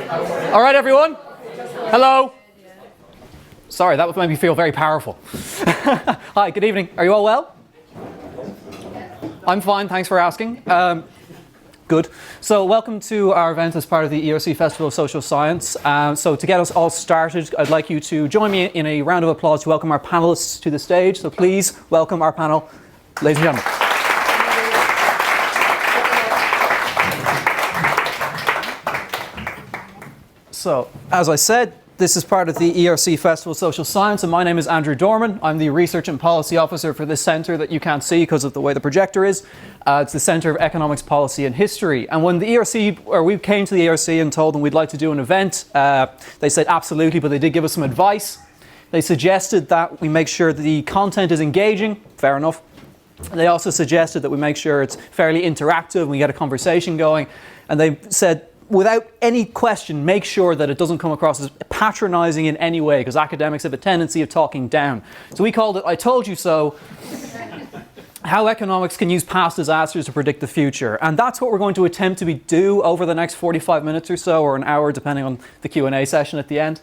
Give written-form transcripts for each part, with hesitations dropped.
All right, everyone. Hello. Sorry, that made me feel very powerful. Hi, good evening. Are you all well? I'm fine, thanks for asking. Good. So welcome to our event as part of the ERC Festival of Social Science. So to get us all started, I'd like you to join me in a round of applause to welcome our panelists to the stage. So please welcome our panel, ladies and gentlemen. So, as I said, this is part of the ERC Festival of Social Science, and my name is Andrew Dorman. I'm the Research and Policy Officer for this centre that you can't see because of the way the projector is. It's the Centre of Economics, Policy and History. And when the ERC, or we came to the ERC and told them we'd like to do an event, they said absolutely, but they did give us some advice. They suggested that we make sure that the content is engaging. Fair enough. They also suggested that we make sure it's fairly interactive and we get a conversation going. And they said, without any question, make sure that it doesn't come across as patronizing in any way, because academics have a tendency of talking down. So we called it, I Told You So, How Economics Can Use Past Disasters to Predict the Future. And that's what we're going to attempt to do over the next 45 minutes or so, or an hour, depending on the Q&A session at the end.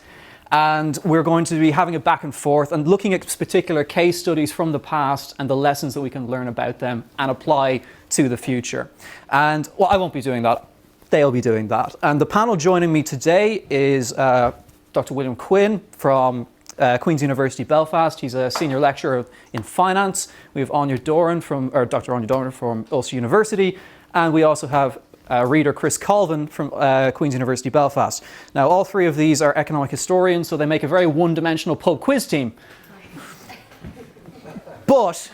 And we're going to be having a back and forth and looking at particular case studies from the past and the lessons that we can learn about them and apply to the future. And, well, I won't be doing that. They'll be doing that. And the panel joining me today is Dr. William Quinn from Queen's University, Belfast. He's a senior lecturer in finance. We have Dr. Anya Doran from Ulster University. And we also have reader Chris Colvin from Queen's University, Belfast. Now, all three of these are economic historians, so they make a very one-dimensional pub quiz team. But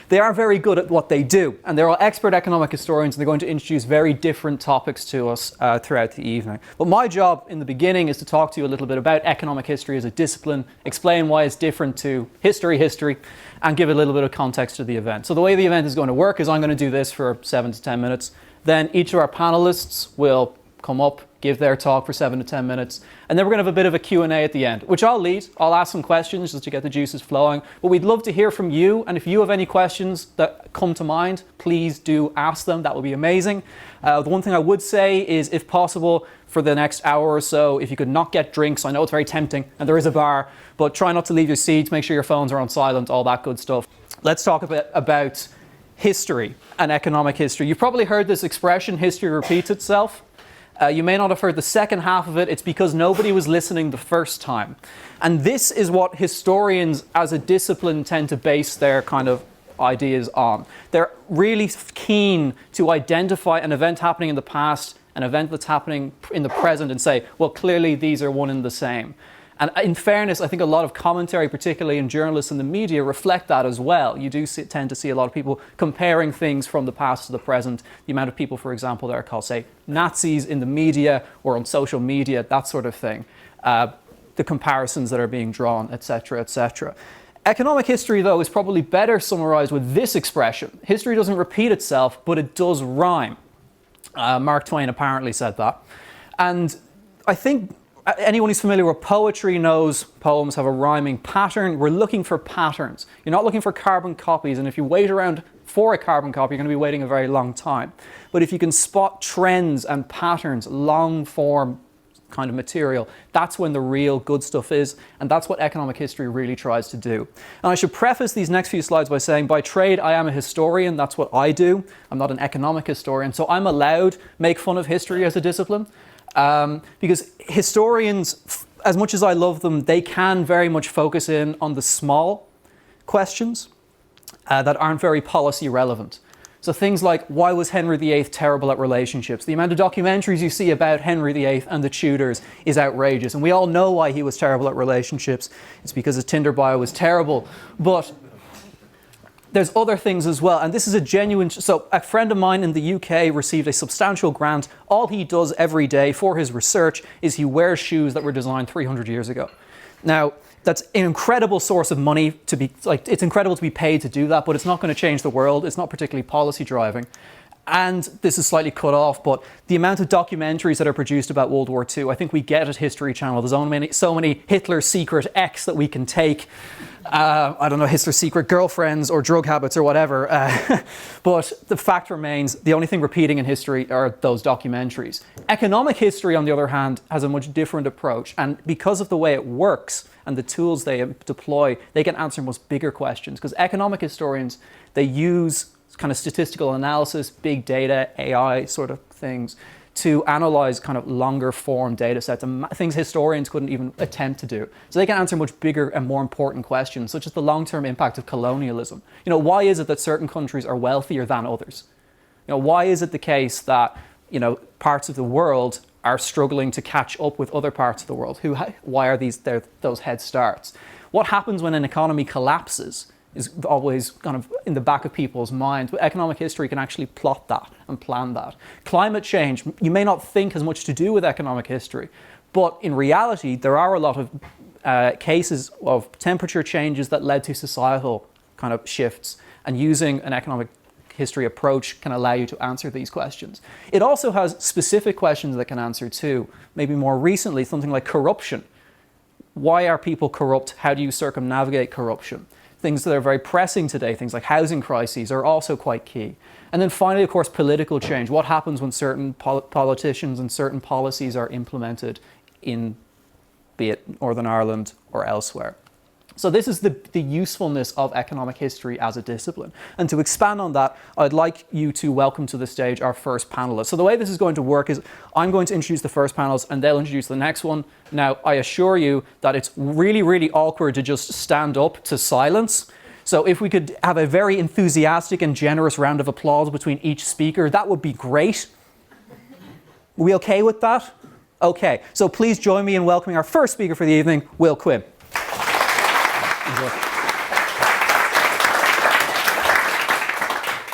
they are very good at what they do, and they're all expert economic historians, and they're going to introduce very different topics to us throughout the evening. But my job in the beginning is to talk to you a little bit about economic history as a discipline, explain why it's different to history, and give a little bit of context to the event. So the way the event is going to work is I'm going to do this for 7 to 10 minutes. Then each of our panelists will come up, give their talk for 7 to 10 minutes, and then we're going to have a bit of a Q&A at the end, which I'll lead. I'll ask some questions just to get the juices flowing, but we'd love to hear from you, and if you have any questions that come to mind, please do ask them. That would be amazing. The one thing I would say is, if possible, for the next hour or so, if you could not get drinks, I know it's very tempting, and there is a bar, but try not to leave your seats, make sure your phones are on silent, all that good stuff. Let's talk a bit about history and economic history. You've probably heard this expression, history repeats itself. You may not have heard the second half of it. It's because nobody was listening the first time. And this is what historians as a discipline tend to base their kind of ideas on. They're really keen to identify an event happening in the past, an event that's happening in the present, and say, well, clearly these are one and the same. And in fairness, I think a lot of commentary, particularly in journalists and the media, reflect that as well. You do tend to see a lot of people comparing things from the past to the present. The amount of people, for example, that are called, say, Nazis in the media or on social media, that sort of thing. The comparisons that are being drawn, etc., etc. Economic history, though, is probably better summarized with this expression. History doesn't repeat itself, but it does rhyme. Mark Twain apparently said that. And I think anyone who's familiar with poetry knows poems have a rhyming pattern. We're looking for patterns. You're not looking for carbon copies, and if you wait around for a carbon copy, you're going to be waiting a very long time. But if you can spot trends and patterns, long form kind of material, that's when the real good stuff is, and that's what economic history really tries to do. And I should preface these next few slides by saying, by trade, I am a historian. That's what I do. I'm not an economic historian, so I'm allowed to make fun of history as a discipline. Because historians, as much as I love them, they can very much focus in on the small questions that aren't very policy relevant. So things like, why was Henry VIII terrible at relationships? The amount of documentaries you see about Henry VIII and the Tudors is outrageous. And we all know why he was terrible at relationships. It's because his Tinder bio was terrible. But there's other things as well, and this is a genuine. So a friend of mine in the UK received a substantial grant. All he does every day for his research is he wears shoes that were designed 300 years ago. Now, that's an incredible source of money it's incredible to be paid to do that, but it's not going to change the world. It's not particularly policy driving. And this is slightly cut off, but the amount of documentaries that are produced about World War II, I think we get at History Channel. There's so many Hitler's secret X that we can take. I don't know, Hitler's secret girlfriends or drug habits or whatever. But the fact remains, the only thing repeating in history are those documentaries. Economic history, on the other hand, has a much different approach. And because of the way it works and the tools they deploy, they can answer much bigger questions. Because economic historians, they use kind of statistical analysis, big data, AI sort of things to analyze kind of longer form data sets and things historians couldn't even attempt to do. So they can answer much bigger and more important questions, such as the long-term impact of colonialism. You know, why is it that certain countries are wealthier than others? You know, why is it the case that, you know, parts of the world are struggling to catch up with other parts of the world? Why are those head starts? What happens when an economy collapses is always kind of in the back of people's minds, but economic history can actually plot that and plan that. Climate change, you may not think has much to do with economic history, but in reality, there are a lot of cases of temperature changes that led to societal kind of shifts, and using an economic history approach can allow you to answer these questions. It also has specific questions that can answer too. Maybe more recently, something like corruption. Why are people corrupt? How do you circumnavigate corruption? Things that are very pressing today, things like housing crises, are also quite key. And then finally, of course, political change. What happens when certain politicians and certain policies are implemented in, be it Northern Ireland or elsewhere? So this is the usefulness of economic history as a discipline. And to expand on that, I'd like you to welcome to the stage our first panelist. So the way this is going to work is I'm going to introduce the first panelist and they'll introduce the next one. Now, I assure you that it's really, really awkward to just stand up to silence. So if we could have a very enthusiastic and generous round of applause between each speaker, that would be great. Are we okay with that? Okay, so please join me in welcoming our first speaker for the evening, Will Quinn.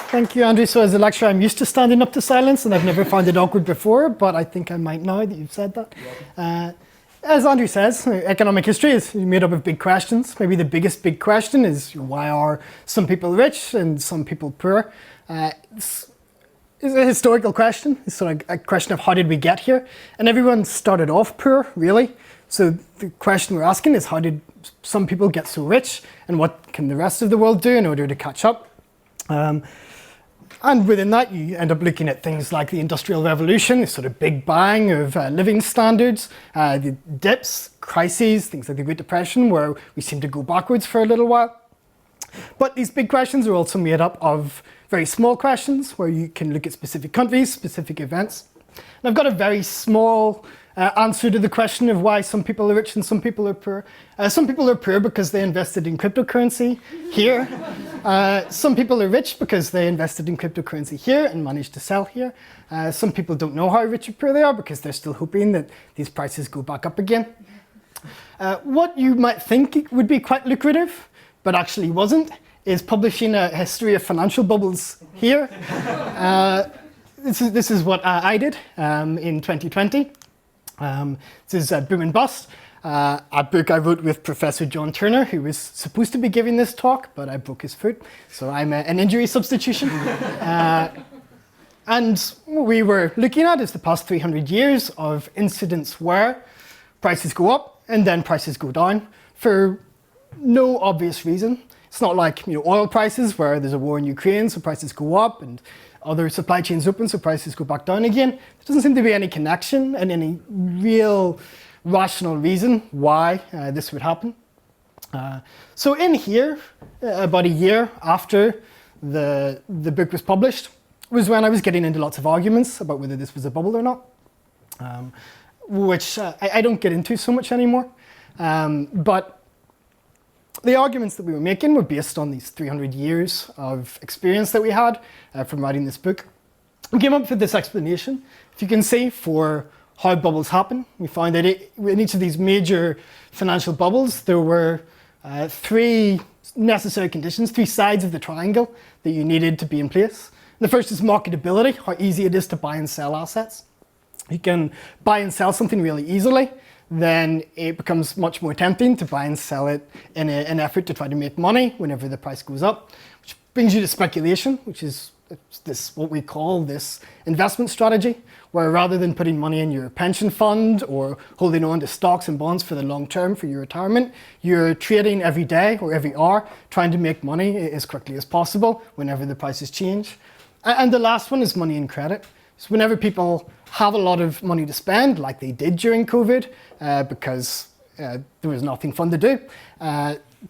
Thank you, Andrew. So as a lecturer, I'm used to standing up to silence, and I've never found it awkward before, but I think I might now that you've said that. As Andrew says, economic history is made up of big questions. Maybe the biggest big question is, why are some people rich and some people poor? It's a historical question. It's sort of a question of how did we get here? And everyone started off poor, really. So the question we're asking is, how did some people get so rich, and what can the rest of the world do in order to catch up? And within that, you end up looking at things like the Industrial Revolution, this sort of big bang of living standards, the dips, crises, things like the Great Depression, where we seem to go backwards for a little while. But these big questions are also made up of very small questions, where you can look at specific countries, specific events. And I've got a very small answer to the question of why some people are rich and some people are poor. Some people are poor because they invested in cryptocurrency here. Some people are rich because they invested in cryptocurrency here and managed to sell here. Some people don't know how rich or poor they are because they're still hoping that these prices go back up again. What you might think would be quite lucrative, but actually wasn't, is publishing a history of financial bubbles here. This is what I did in 2020. This is Boom and Bust, a book I wrote with Professor John Turner, who was supposed to be giving this talk, but I broke his foot, so I'm an injury substitution. And what we were looking at is the past 300 years of incidents where prices go up and then prices go down for no obvious reason. It's not like oil prices where there's a war in Ukraine, so prices go up, and other supply chains open, so prices go back down again. There doesn't seem to be any connection and any real rational reason why this would happen. So in here, about a year after the book was published, was when I was getting into lots of arguments about whether this was a bubble or not, which I don't get into so much anymore. But the arguments that we were making were based on these 300 years of experience that we had from writing this book. We came up with this explanation, if you can see, for how bubbles happen. We found that in each of these major financial bubbles, there were three necessary conditions, three sides of the triangle that you needed to be in place. The first is marketability, how easy it is to buy and sell assets. You can buy and sell something really easily, then it becomes much more tempting to buy and sell it in an effort to try to make money whenever the price goes up, which brings you to speculation, which is It's this, what we call this investment strategy, where rather than putting money in your pension fund or holding on to stocks and bonds for the long term for your retirement, you're trading every day or every hour, trying to make money as quickly as possible whenever the prices change. And the last one is money and credit. So whenever people have a lot of money to spend, like they did during COVID, because there was nothing fun to do,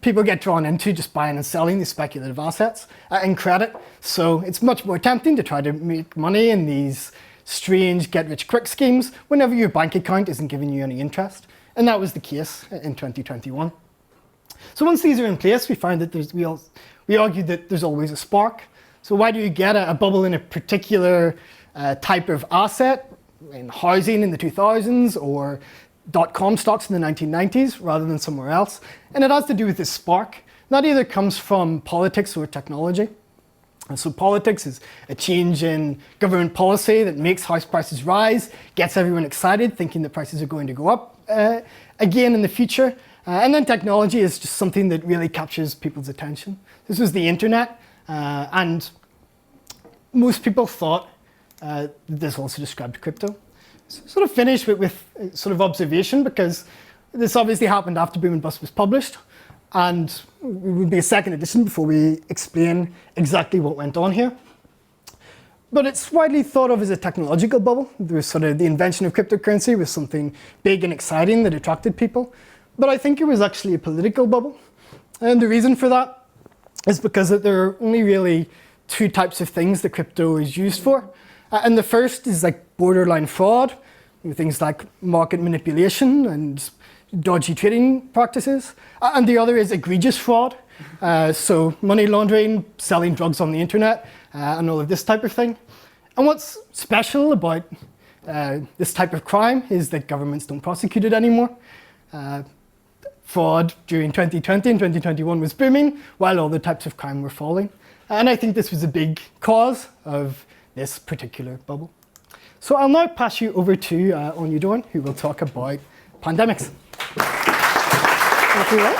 people get drawn into just buying and selling these speculative assets and credit. So it's much more tempting to try to make money in these strange get-rich-quick schemes whenever your bank account isn't giving you any interest. And that was the case in 2021. So once these are in place, we find that we argued that there's always a spark. So why do you get a bubble in a particular type of asset, in housing in the 2000s or dot-com stocks in the 1990s rather than somewhere else? And it has to do with this spark. That either comes from politics or technology. And so politics is a change in government policy that makes house prices rise, gets everyone excited, thinking that prices are going to go up again in the future. And then technology is just something that really captures people's attention. This was the internet, and most people thought this also described crypto. So sort of finish with sort of observation, because this obviously happened after Boom and Bust was published, and it would be a second edition before we explain exactly what went on here. But it's widely thought of as a technological bubble. There was sort of the invention of cryptocurrency was something big and exciting that attracted people. But I think it was actually a political bubble. And the reason for that is because there are only really two types of things that crypto is used for. And the first is like borderline fraud, things like market manipulation and dodgy trading practices. And the other is egregious fraud. So money laundering, selling drugs on the internet, and all of this type of thing. And what's special about this type of crime is that governments don't prosecute it anymore. Fraud during 2020 and 2021 was booming, while all the types of crime were falling. And I think this was a big cause of this particular bubble. So I'll now pass you over to Anya Dorn, who will talk about pandemics. Thank you, Will.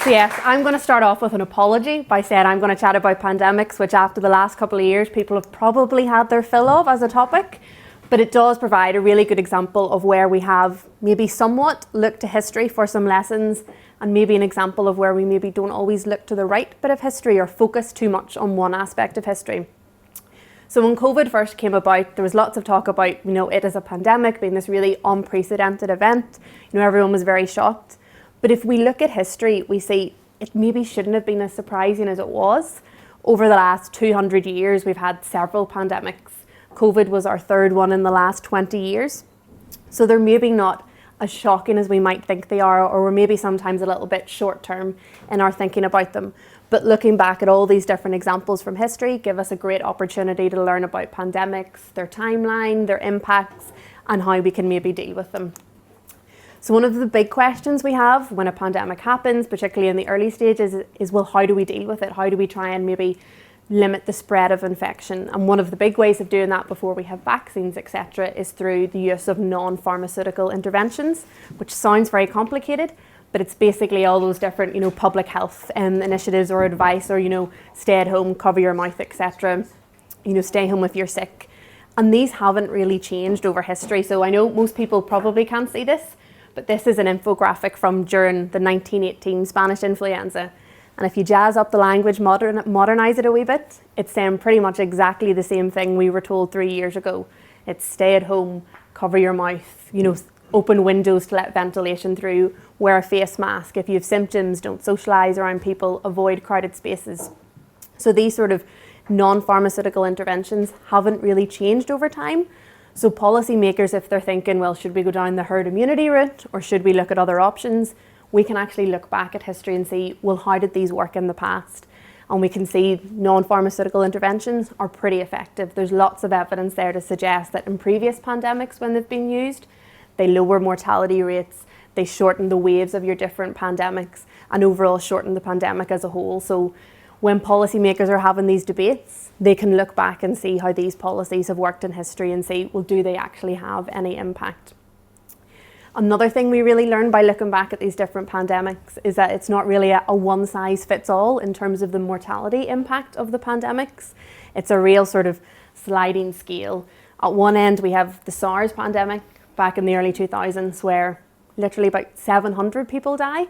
So yes, I'm going to start off with an apology by saying I'm going to chat about pandemics, which after the last couple of years, people have probably had their fill of as a topic. But it does provide a really good example of where we have maybe somewhat looked to history for some lessons, and maybe an example of where we maybe don't always look to the right bit of history or focus too much on one aspect of history. So when COVID first came about, there was lots of talk about, it as a pandemic being this really unprecedented event. Everyone was very shocked. But if we look at history, we see it maybe shouldn't have been as surprising as it was. Over the last 200 years, we've had several pandemics. COVID was our third one in the last 20 years. So they're maybe not as shocking as we might think they are, or we're maybe sometimes a little bit short term in our thinking about them. But looking back at all these different examples from history give us a great opportunity to learn about pandemics, their timeline, their impacts, and how we can maybe deal with them. So one of the big questions we have when a pandemic happens, particularly in the early stages, is well, how do we deal with it? How do we try and maybe limit the spread of infection? And one of the big ways of doing that before we have vaccines, etc., is through the use of non-pharmaceutical interventions, which sounds very complicated, but it's basically all those different, public health initiatives or advice, or, stay at home, cover your mouth, etc., stay home if you're sick. And these haven't really changed over history. So I know most people probably can't see this, but this is an infographic from during the 1918 Spanish influenza. And if you jazz up the language, modernize it a wee bit, it's saying pretty much exactly the same thing we were told 3 years ago. It's stay at home, cover your mouth, open windows to let ventilation through, wear a face mask. If you have symptoms, don't socialise around people, avoid crowded spaces. So these sort of non-pharmaceutical interventions haven't really changed over time. So policymakers, if they're thinking, well, should we go down the herd immunity route or should we look at other options? We can actually look back at history and see, well, how did these work in the past? And we can see non-pharmaceutical interventions are pretty effective. There's lots of evidence there to suggest that in previous pandemics, when they've been used, they lower mortality rates, they shorten the waves of your different pandemics, and overall shorten the pandemic as a whole. So when policymakers are having these debates, they can look back and see how these policies have worked in history and see, well, do they actually have any impact? Another thing we really learned by looking back at these different pandemics is that it's not really a one size fits all in terms of the mortality impact of the pandemics. It's a real sort of sliding scale. At one end, we have the SARS pandemic back in the early 2000s, where literally about 700 people die.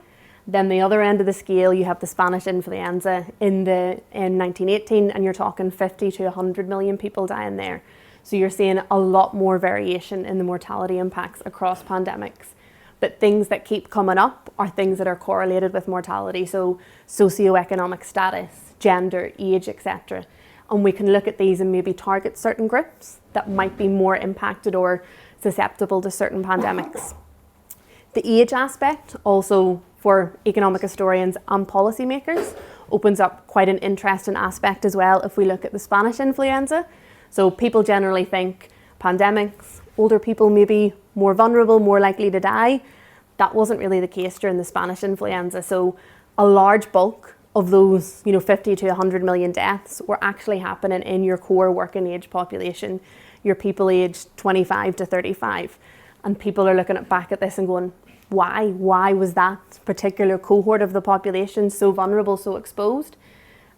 Then the other end of the scale, you have the Spanish influenza in 1918, and you're talking 50 to 100 million people dying there. So you're seeing a lot more variation in the mortality impacts across pandemics. But things that keep coming up are things that are correlated with mortality, so socioeconomic status, gender, age, etc. And we can look at these and maybe target certain groups that might be more impacted or susceptible to certain pandemics. The age aspect also for economic historians and policymakers opens up quite an interesting aspect as well if we look at the Spanish influenza. So people generally think pandemics, older people may be more vulnerable, more likely to die. That wasn't really the case during the Spanish influenza. So a large bulk of those 50 to 100 million deaths were actually happening in your core working age population, your people aged 25 to 35. And people are looking back at this and going, why? Why was that particular cohort of the population so vulnerable, so exposed?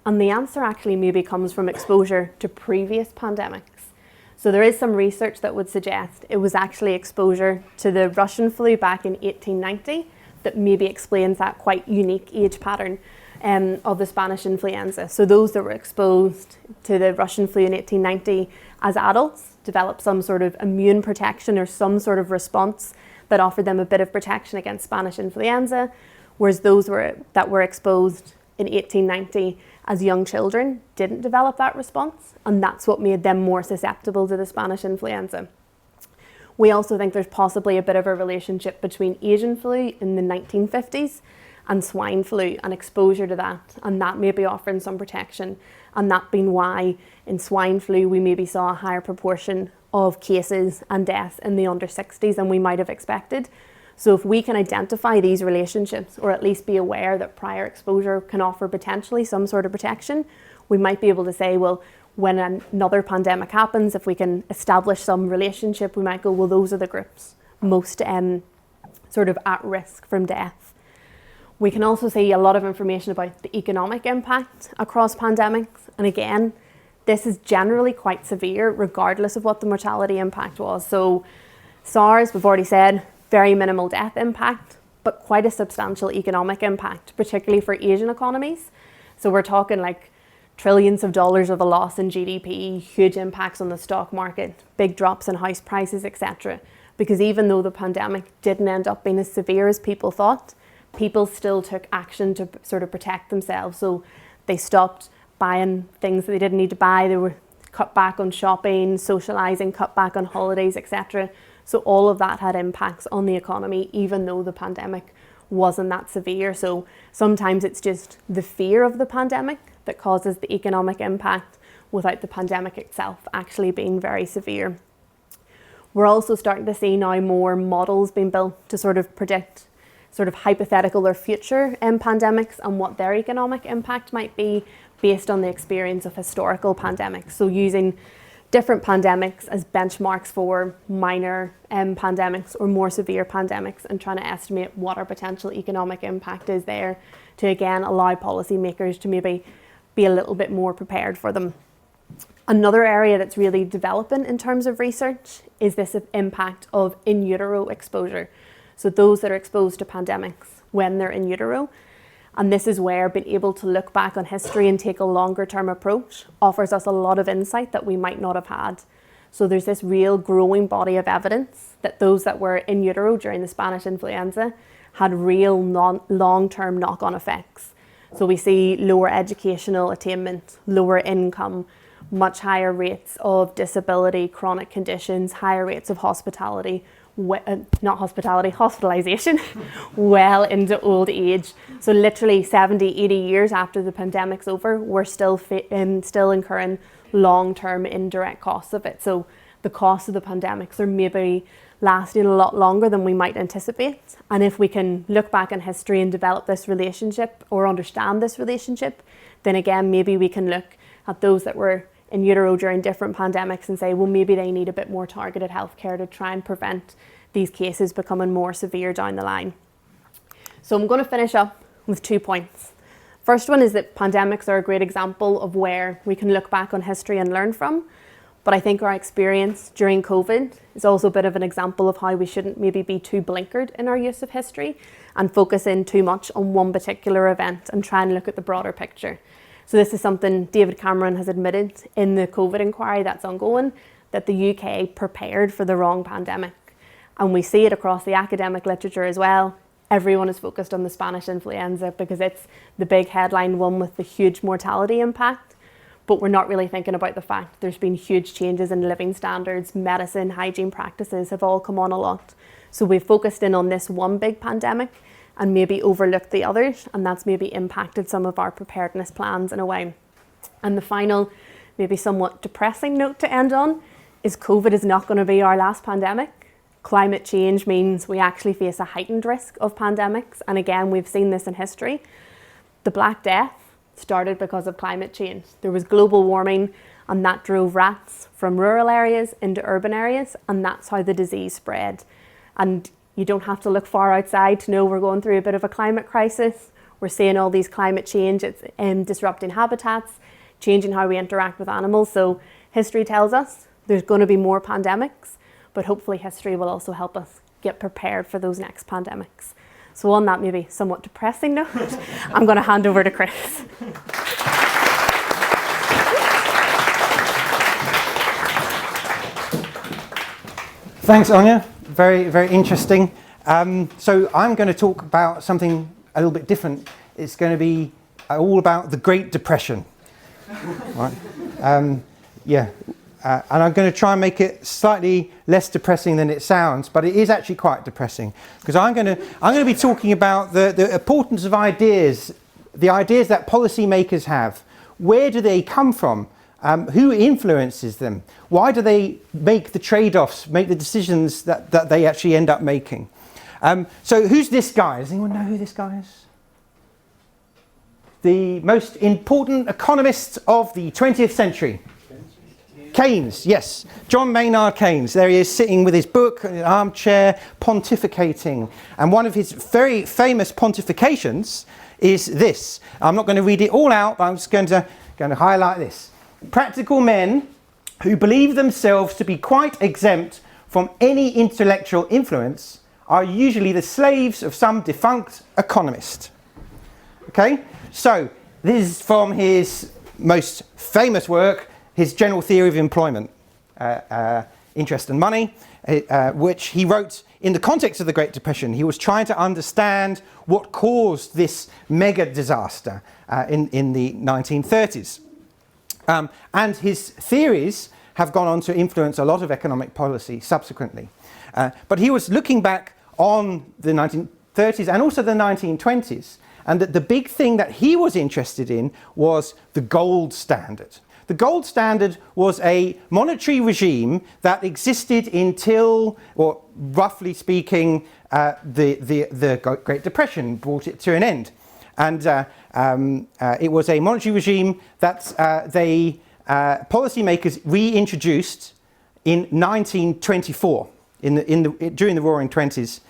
And the answer actually maybe comes from exposure to previous pandemics. So there is some research that would suggest it was actually exposure to the Russian flu back in 1890 that maybe explains that quite unique age pattern of the Spanish influenza. So those that were exposed to the Russian flu in 1890 as adults developed some sort of immune protection or some sort of response that offered them a bit of protection against Spanish influenza, whereas those that were exposed in 1890 as young children didn't develop that response, and that's what made them more susceptible to the Spanish influenza. We also think there's possibly a bit of a relationship between Asian flu in the 1950s and swine flu and exposure to that, and that may be offering some protection, and that being why in swine flu we maybe saw a higher proportion of cases and deaths in the under 60s than we might have expected. So if we can identify these relationships, or at least be aware that prior exposure can offer potentially some sort of protection, we might be able to say, well, when another pandemic happens, if we can establish some relationship, we might go, well, those are the groups most sort of at risk from death. We can also see a lot of information about the economic impact across pandemics. And again, this is generally quite severe, regardless of what the mortality impact was. So SARS, we've already said, very minimal death impact, but quite a substantial economic impact, particularly for Asian economies. So we're talking like trillions of dollars of a loss in GDP, huge impacts on the stock market, big drops in house prices, etc. Because even though the pandemic didn't end up being as severe as people thought, people still took action to sort of protect themselves. So they stopped buying things that they didn't need to buy, they were cut back on shopping, socialising, cut back on holidays, etc. So all of that had impacts on the economy, even though the pandemic wasn't that severe. So sometimes it's just the fear of the pandemic that causes the economic impact without the pandemic itself actually being very severe. We're also starting to see now more models being built to sort of predict sort of hypothetical or future pandemics and what their economic impact might be based on the experience of historical pandemics. So using different pandemics as benchmarks for minor pandemics or more severe pandemics, and trying to estimate what our potential economic impact is there to again allow policymakers to maybe be a little bit more prepared for them. Another area that's really developing in terms of research is this impact of in utero exposure. So those that are exposed to pandemics when they're in utero. And this is where being able to look back on history and take a longer term approach offers us a lot of insight that we might not have had. So there's this real growing body of evidence that those that were in utero during the Spanish influenza had real long-term knock-on effects. So we see lower educational attainment, lower income, much higher rates of disability, chronic conditions, higher rates of hospitalisation well into old age. So literally 70, 80 years after the pandemic's over, we're still incurring long-term indirect costs of it. So the costs of the pandemics are maybe lasting a lot longer than we might anticipate. And if we can look back in history and develop this relationship or understand this relationship, then again, maybe we can look at those that were in utero during different pandemics and say, well, maybe they need a bit more targeted healthcare to try and prevent these cases becoming more severe down the line. So I'm going to finish up with 2 points. First one is that pandemics are a great example of where we can look back on history and learn from. But I think our experience during COVID is also a bit of an example of how we shouldn't maybe be too blinkered in our use of history and focus in too much on one particular event and try and look at the broader picture. So this is something David Cameron has admitted in the COVID inquiry that's ongoing, that the UK prepared for the wrong pandemic. And we see it across the academic literature as well. Everyone is focused on the Spanish influenza because it's the big headline one with the huge mortality impact. But we're not really thinking about the fact there's been huge changes in living standards, medicine, hygiene practices have all come on a lot. So we've focused in on this one big pandemic and maybe overlooked the others, and that's maybe impacted some of our preparedness plans in a way. And the final, maybe somewhat depressing note to end on is COVID is not going to be our last pandemic. Climate change means we actually face a heightened risk of pandemics, and again, we've seen this in history. The Black Death started because of climate change. There was global warming and that drove rats from rural areas into urban areas, and that's how the disease spread. And you don't have to look far outside to know we're going through a bit of a climate crisis. We're seeing all these climate change, it's disrupting habitats, changing how we interact with animals. So history tells us there's going to be more pandemics, but hopefully history will also help us get prepared for those next pandemics. So on that maybe somewhat depressing note, I'm going to hand over to Chris. Thanks, Anya. Very, very interesting. So I'm going to talk about something a little bit different. It's going to be all about the Great Depression. Right? And I'm going to try and make it slightly less depressing than it sounds, but it is actually quite depressing because I'm going to be talking about the importance of ideas, the ideas that policymakers have. Where do they come from? Who influences them? Why do they make the trade-offs, make the decisions that they actually end up making? So who's this guy? Does anyone know who this guy is? The most important economist of the 20th century. Keynes, yes. John Maynard Keynes. There he is sitting with his book in an armchair pontificating. And one of his very famous pontifications is this. I'm not going to read it all out, but I'm just going to highlight this. Practical men who believe themselves to be quite exempt from any intellectual influence are usually the slaves of some defunct economist. Okay? So, this is from his most famous work, his General Theory of Employment, Interest and Money, which he wrote in the context of the Great Depression. He was trying to understand what caused this mega disaster in the 1930s. And his theories have gone on to influence a lot of economic policy subsequently. But he was looking back on the 1930s and also the 1920s, and that the big thing that he was interested in was the gold standard. The gold standard was a monetary regime that existed until, or roughly speaking, the Great Depression brought it to an end. And it was a monetary regime that policymakers reintroduced in 1924, during the Roaring Twenties,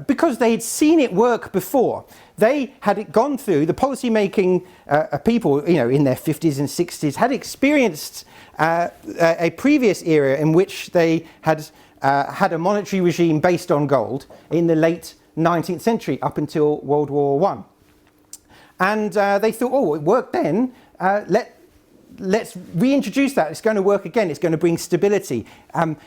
because they had seen it work before. They had gone through, the policy-making people, in their 50s and 60s, had experienced a previous era in which they had had a monetary regime based on gold in the late 19th century up until World War I. And they thought, oh, it worked then, let's reintroduce that. It's going to work again. It's going to bring stability.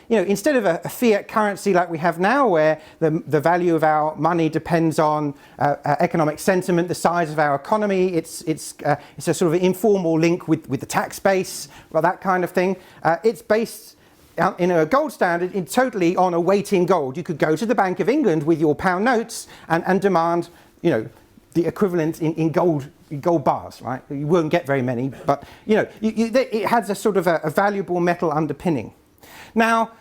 Instead of a fiat currency like we have now, where the value of our money depends on economic sentiment, the size of our economy, it's a sort of informal link with the tax base, well, that kind of thing. It's based in a gold standard totally on a weight in gold. You could go to the Bank of England with your pound notes and demand, the equivalent in gold bars, right? You won't get very many, but it has a sort of a valuable metal underpinning. Now,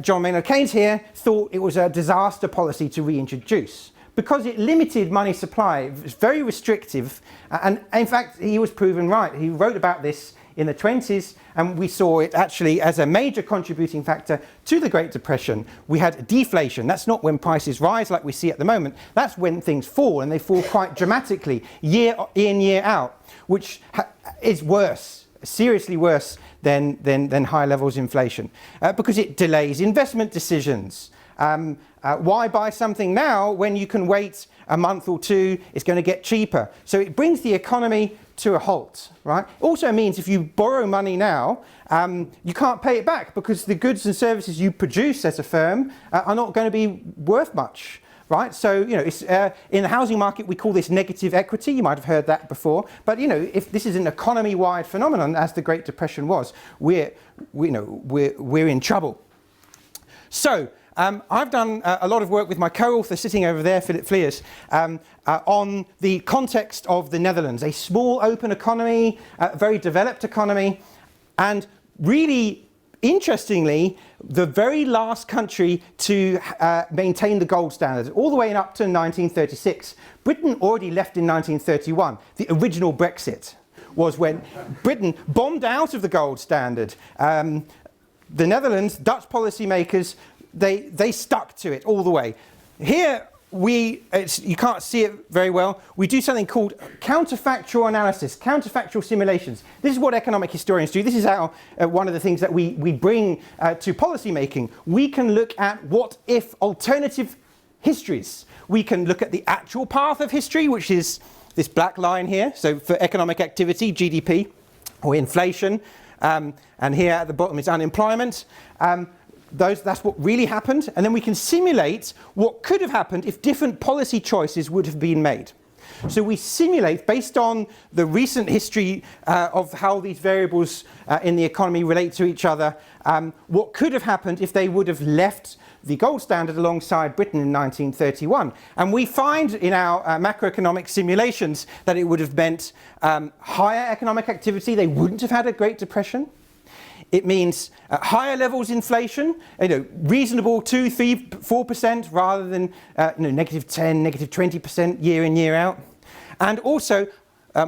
John Maynard Keynes here thought it was a disaster policy to reintroduce because it limited money supply. It was very restrictive, and in fact, he was proven right. He wrote about this in the 20s, and we saw it actually as a major contributing factor to the Great Depression. We had deflation. That's not when prices rise like we see at the moment. That's when things fall, and they fall quite dramatically year in, year out, which is worse, seriously worse than high levels of inflation, because it delays investment decisions. Why buy something now when you can wait a month or two? It's going to get cheaper. So it brings the economy to a halt, right? Also means if you borrow money now, you can't pay it back because the goods and services you produce as a firm are not going to be worth much, right? So, you know, it's, in the housing market, we call this negative equity. You might have heard that before. But, you know, if this is an economy-wide phenomenon, as the Great Depression was, we're in trouble. So, I've done a lot of work with my co-author sitting over there, Philip Fleers, on the context of the Netherlands, a small open economy, very developed economy, and really interestingly, the very last country to maintain the gold standard, all the way up to 1936. Britain already left in 1931. The original Brexit was when Britain bombed out of the gold standard. The Netherlands, Dutch policymakers, they stuck to it all the way. Here, you can't see it very well. We do something called counterfactual analysis, counterfactual simulations. This is what economic historians do. This is how one of the things that we bring to policy making. We can look at what-if alternative histories. We can look at the actual path of history, which is this black line here. So for economic activity, GDP, or inflation. And here at the bottom is unemployment. That's what really happened, and then we can simulate what could have happened if different policy choices would have been made. So we simulate, based on the recent history of how these variables in the economy relate to each other, what could have happened if they would have left the gold standard alongside Britain in 1931. And we find in our macroeconomic simulations that it would have meant higher economic activity. They wouldn't have had a Great Depression. It means higher levels of inflation, reasonable 2, 3, 4% rather than negative 10, negative 20% year in, year out. And also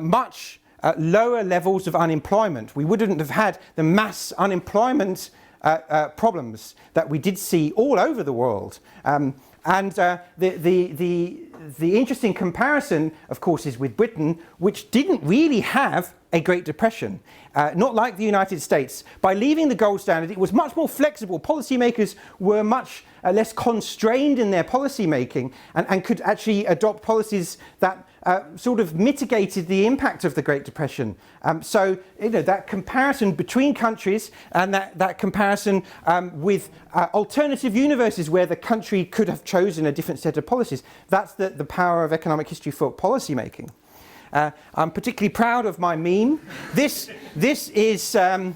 much lower levels of unemployment. We wouldn't have had the mass unemployment problems that we did see all over the world. The interesting comparison, of course, is with Britain, which didn't really have a Great Depression, not like the United States. By leaving the gold standard, it was much more flexible. Policymakers were much less constrained in their policy making and could actually adopt policies that sort of mitigated the impact of the Great Depression. So that comparison between countries and that comparison with alternative universes where the country could have chosen a different set of policies, that's the power of economic history for policy making. I'm particularly proud of my meme. This is the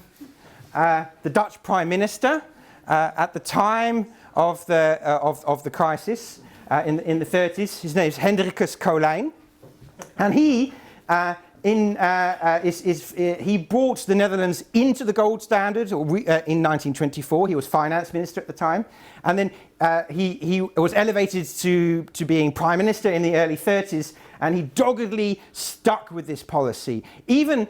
Dutch Prime Minister at the time of the crisis in the 30s. His name is Hendrikus Colijn, and he he brought the Netherlands into the gold standard in 1924. He was finance minister at the time, and then he was elevated to being prime minister in the early 30s, and he doggedly stuck with this policy, even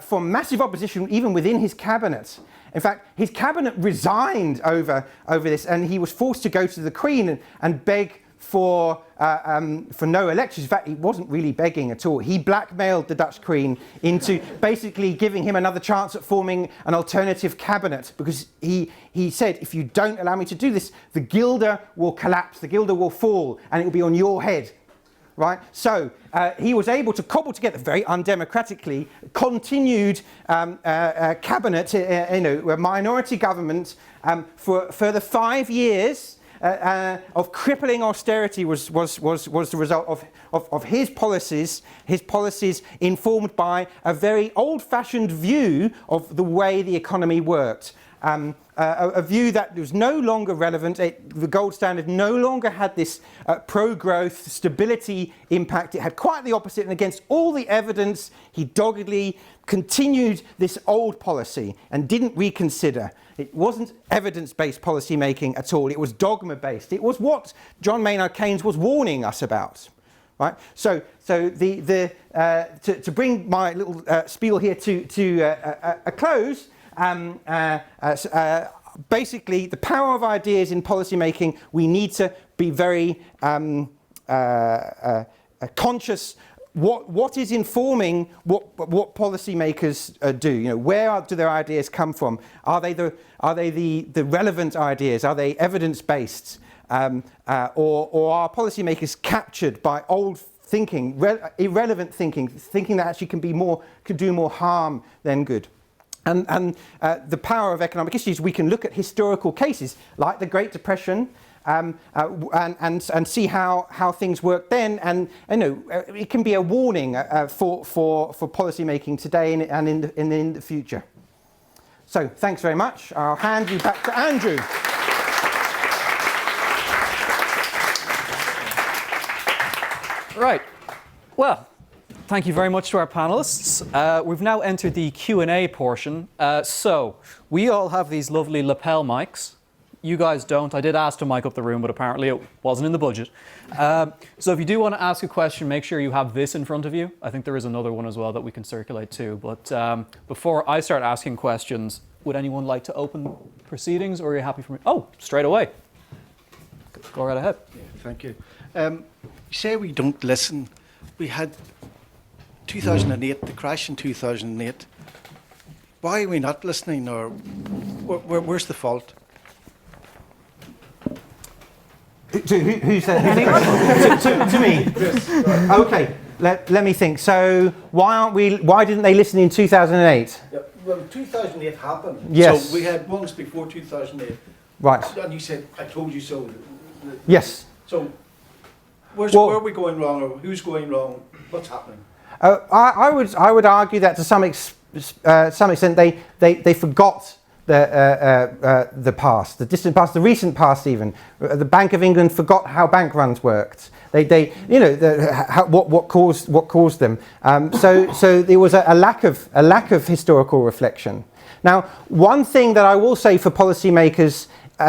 for massive opposition, even within his cabinet. In fact, his cabinet resigned over this, and he was forced to go to the Queen and beg for no elections. In fact, he wasn't really begging at all. He blackmailed the Dutch Queen into basically giving him another chance at forming an alternative cabinet, because he said, if you don't allow me to do this, the guilder will collapse, the guilder will fall, and it will be on your head. Right? So he was able to cobble together very undemocratically continued cabinet, a minority government for further 5 years of crippling austerity was the result of his policies informed by a very old-fashioned view of the way the economy worked. A view that was no longer relevant. The gold standard no longer had this pro-growth stability impact. It had quite the opposite, and against all the evidence, he doggedly continued this old policy and didn't reconsider. It wasn't evidence-based policy making at all. It was dogma-based. It was what John Maynard Keynes was warning us about. right? So to bring my little spiel here to a close, basically the power of ideas in policy making, we need to be very conscious what is informing what policymakers do. You know, where do their ideas come from? Are they the relevant ideas? Are they evidence based? Or are policymakers captured by old thinking, irrelevant thinking that actually can do more harm than good? And the power of economic history is we can look at historical cases like the Great Depression. And see how things work then, and you know it can be a warning for policy making today and in the future. So thanks very much. I'll hand you back to Andrew. Right. Well, thank you very much to our panelists. We've now entered the Q&A portion. So we all have these lovely lapel mics. You guys don't. I did ask to mic up the room, but apparently it wasn't in the budget. So if you do want to ask a question, make sure you have this in front of you. I think there is another one as well that we can circulate too. But before I start asking questions, would anyone like to open proceedings, or are you happy for me? Oh, straight away. Go right ahead. Yeah, thank you. You say we don't listen. We had 2008, the crash in 2008. Why are we not listening, or where's the fault? Who said? To me. Okay. Let me think. So why didn't they listen in 2008? Yeah, well, 2008 happened. Yes. So we had ones before 2008. Right. And you said, "I told you so." Yes. So where are we going wrong, or who's going wrong? What's happening? I would argue that to some extent they forgot the past, the distant past, the recent past even. The Bank of England forgot how bank runs worked. They you know, what caused them. So there was a lack of historical reflection. Now, one thing that I will say for policymakers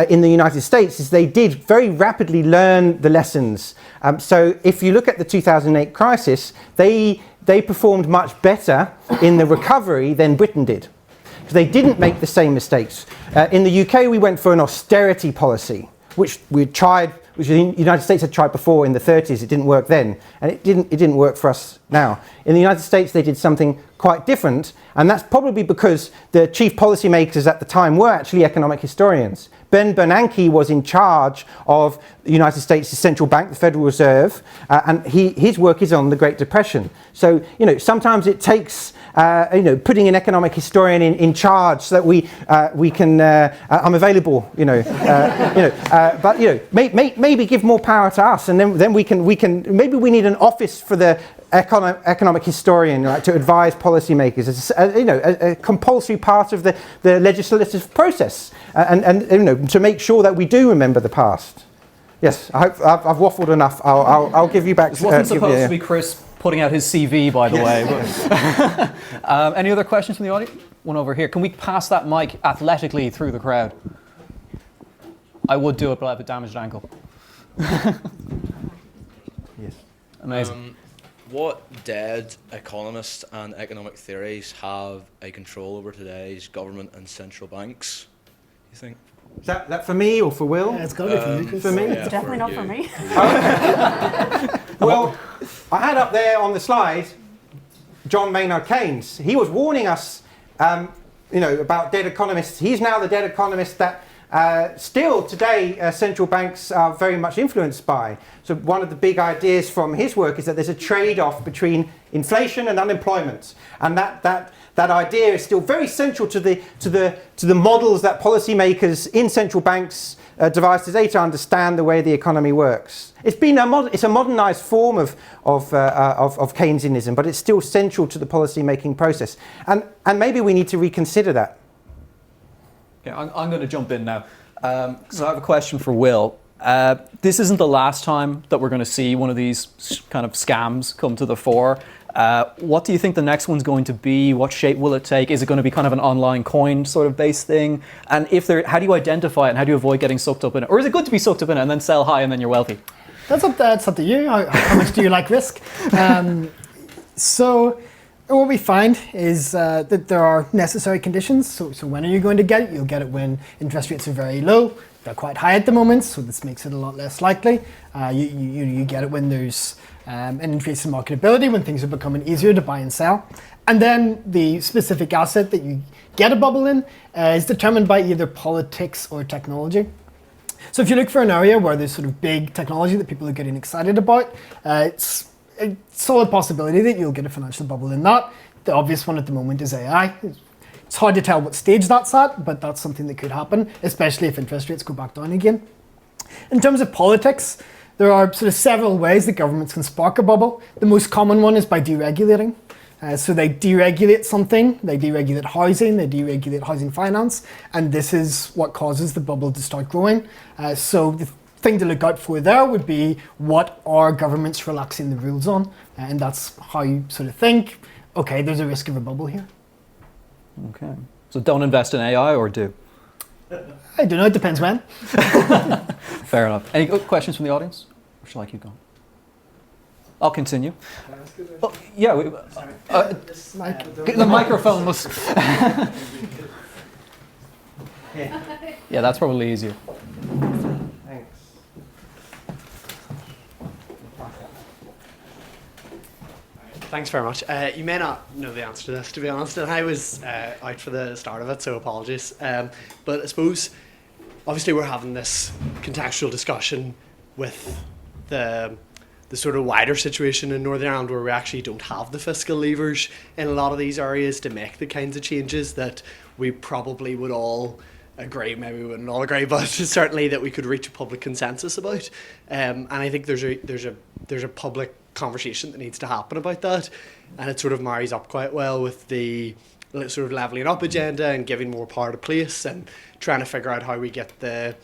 in the United States is they did very rapidly learn the lessons. So if you look at the 2008 crisis, they performed much better in the recovery than Britain did. They didn't make the same mistakes. In the UK, we went for an austerity policy, which the United States had tried before in the 30s. It didn't work then, and it didn't work for us now. In the United States, they did something quite different, and that's probably because the chief policymakers at the time were actually economic historians. Ben Bernanke was in charge of the United States central bank, the Federal Reserve, and his work is on the Great Depression. So, you know, sometimes it takes putting an economic historian in charge so that we can. I'm available, but maybe give more power to us, and then we can. Maybe we need an office for the economic historian, right, to advise policymakers. It's a compulsory part of the legislative process, and to make sure that we do remember the past. Yes, I hope I've waffled enough. I'll give you back. This wasn't supposed to be Chris putting out his CV, by the way. But, any other questions from the audience? One over here. Can we pass that mic athletically through the crowd? I would do it, but I have a damaged ankle. Yes. Amazing. What dead economists and economic theories have a control over today's government and central banks, you think? Is that for me or for Will? Yeah, it's got to be for me. It's definitely not for me. Well, I had up there on the slide John Maynard Keynes. He was warning us, about dead economists. He's now the dead economist that still today central banks are very much influenced by. So one of the big ideas from his work is that there's a trade-off between inflation and unemployment, and that idea is still very central to the models that policymakers in central banks devise today to understand the way the economy works. It's a modernized form of Keynesianism, but it's still central to the policy-making process, and maybe we need to reconsider that. Yeah, I'm going to jump in now, because I have a question for Will. This isn't the last time that we're going to see one of these kind of scams come to the fore. What do you think the next one's going to be? What shape will it take? Is it going to be kind of an online coin sort of based thing? And how do you identify it, and how do you avoid getting sucked up in it? Or is it good to be sucked up in it and then sell high and then you're wealthy? That's up to you. How much do you like risk? So what we find is that there are necessary conditions. So when are you going to get it? You'll get it when interest rates are very low. They're quite high at the moment, so this makes it a lot less likely. You get it when there's an increase in marketability, when things are becoming easier to buy and sell. And then the specific asset that you get a bubble in is determined by either politics or technology. So if you look for an area where there's sort of big technology that people are getting excited about, it's a solid possibility that you'll get a financial bubble in that. The obvious one at the moment is AI. It's hard to tell what stage that's at, but that's something that could happen, especially if interest rates go back down again. In terms of politics, there are sort of several ways that governments can spark a bubble. The most common one is by deregulating. So they deregulate something, they deregulate housing, they deregulate housing finance, and this is what causes the bubble to start growing. So the thing to look out for there would be what are governments relaxing the rules on, and that's how you sort of think, okay, there's a risk of a bubble here. Okay. So don't invest in AI or do? I don't know, it depends when. Fair enough. Any questions from the audience? Or shall I keep going? I'll continue. Oh, yeah, the microphone was... Yeah, that's probably easier. Thanks. Thanks very much. You may not know the answer to this, to be honest, and I was out for the start of it, so apologies. But I suppose, obviously we're having this contextual discussion with the sort of wider situation in Northern Ireland where we actually don't have the fiscal levers in a lot of these areas to make the kinds of changes that we probably would all agree, maybe we wouldn't all agree, but certainly that we could reach a public consensus about. And I think there's a public conversation that needs to happen about that, and it sort of marries up quite well with the sort of levelling up agenda and giving more power to place and trying to figure out how we get the